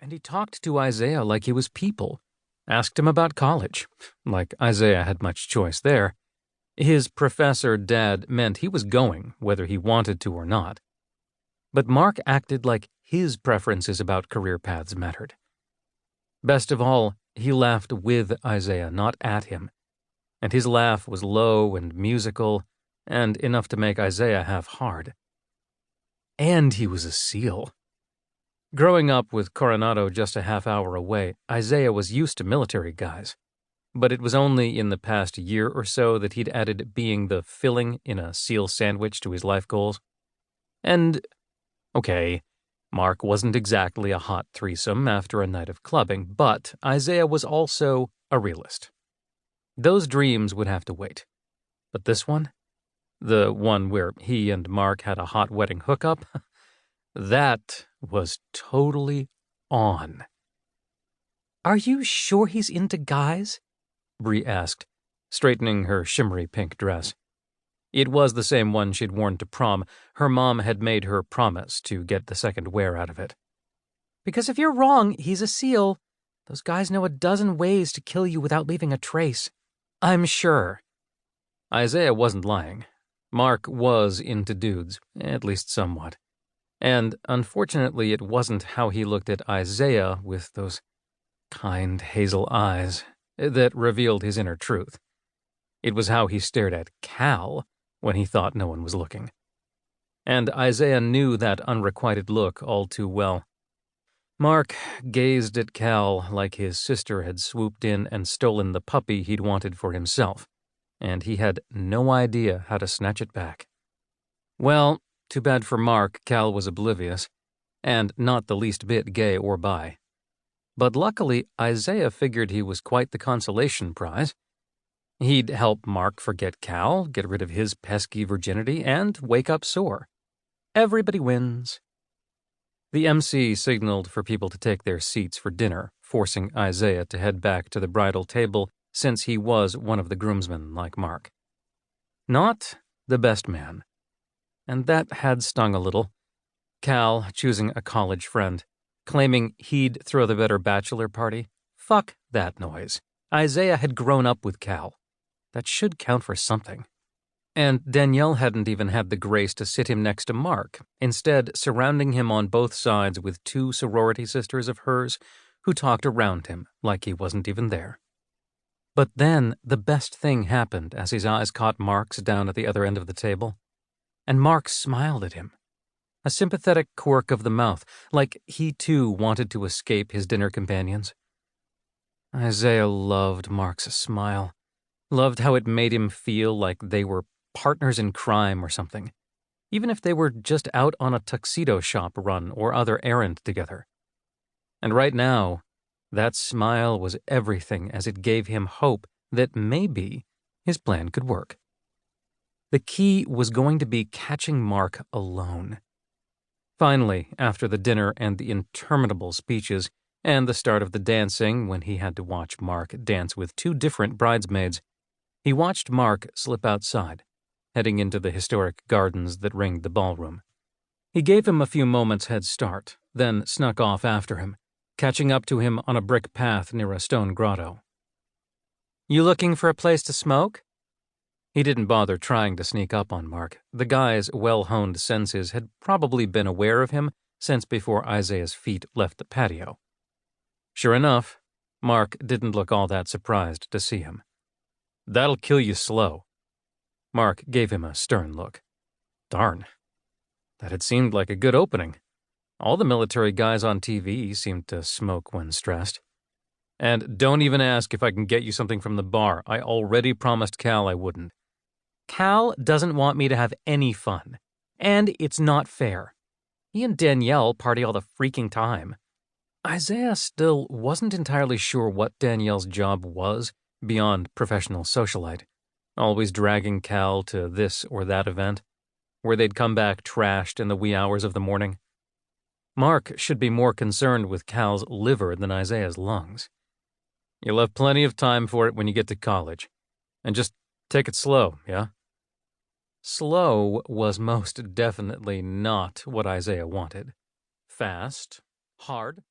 And he talked to Isaiah like he was people, asked him about college, like Isaiah had much choice there. His professor dad meant he was going, whether he wanted to or not. But Mark acted like his preferences about career paths mattered. Best of all, he laughed with Isaiah, not at him, and his laugh was low and musical, and enough to make Isaiah half hard. And he was a SEAL. Growing up with Coronado just a half hour away, Isaiah was used to military guys. But it was only in the past year or so that he'd added being the filling in a SEAL sandwich to his life goals. And, okay, Mark wasn't exactly a hot threesome after a night of clubbing, but Isaiah was also a realist. Those dreams would have to wait. But this one? The one where he and Mark had a hot wedding hookup? That was totally on. "Are you sure he's into guys?" Bree asked, straightening her shimmery pink dress. It was the same one she'd worn to prom. Her mom had made her promise to get the second wear out of it. "Because if you're wrong, he's a SEAL. Those guys know a dozen ways to kill you without leaving a trace." "I'm sure." Isaiah wasn't lying. Mark was into dudes, at least somewhat. And unfortunately, it wasn't how he looked at Isaiah with those kind hazel eyes that revealed his inner truth. It was how he stared at Cal when he thought no one was looking. And Isaiah knew that unrequited look all too well. Mark gazed at Cal like his sister had swooped in and stolen the puppy he'd wanted for himself, and he had no idea how to snatch it back. Well, too bad for Mark, Cal was oblivious, and not the least bit gay or bi. But luckily, Isaiah figured he was quite the consolation prize. He'd help Mark forget Cal, get rid of his pesky virginity, and wake up sore. Everybody wins. The MC signaled for people to take their seats for dinner, forcing Isaiah to head back to the bridal table since he was one of the groomsmen like Mark. Not the best man. And that had stung a little. Cal choosing a college friend, claiming he'd throw the better bachelor party. Fuck that noise. Isaiah had grown up with Cal. That should count for something. And Danielle hadn't even had the grace to sit him next to Mark, instead surrounding him on both sides with two sorority sisters of hers who talked around him like he wasn't even there. But then the best thing happened as his eyes caught Mark's down at the other end of the table. And Mark smiled at him. A sympathetic quirk of the mouth, like he too wanted to escape his dinner companions. Isaiah loved Mark's smile, loved how it made him feel like they were partners in crime or something, even if they were just out on a tuxedo shop run or other errand together. And right now, that smile was everything as it gave him hope that maybe his plan could work. The key was going to be catching Mark alone. Finally, after the dinner and the interminable speeches, and the start of the dancing when he had to watch Mark dance with two different bridesmaids, he watched Mark slip outside, heading into the historic gardens that ringed the ballroom. He gave him a few moments' head start, then snuck off after him, catching up to him on a brick path near a stone grotto. "You looking for a place to smoke?" He didn't bother trying to sneak up on Mark. The guy's well-honed senses had probably been aware of him since before Isaiah's feet left the patio. Sure enough, Mark didn't look all that surprised to see him. "That'll kill you slow." Mark gave him a stern look. Darn. That had seemed like a good opening. All the military guys on TV seemed to smoke when stressed. "And don't even ask if I can get you something from the bar. I already promised Cal I wouldn't." "Cal doesn't want me to have any fun. And it's not fair. He and Danielle party all the freaking time." Isaiah still wasn't entirely sure what Danielle's job was beyond professional socialite, always dragging Cal to this or that event, where they'd come back trashed in the wee hours of the morning. Mark should be more concerned with Cal's liver than Isaiah's lungs. You'll have plenty of time for it when you get to college. And just take it slow, yeah? Slow was most definitely not what Isaiah wanted. Fast, hard,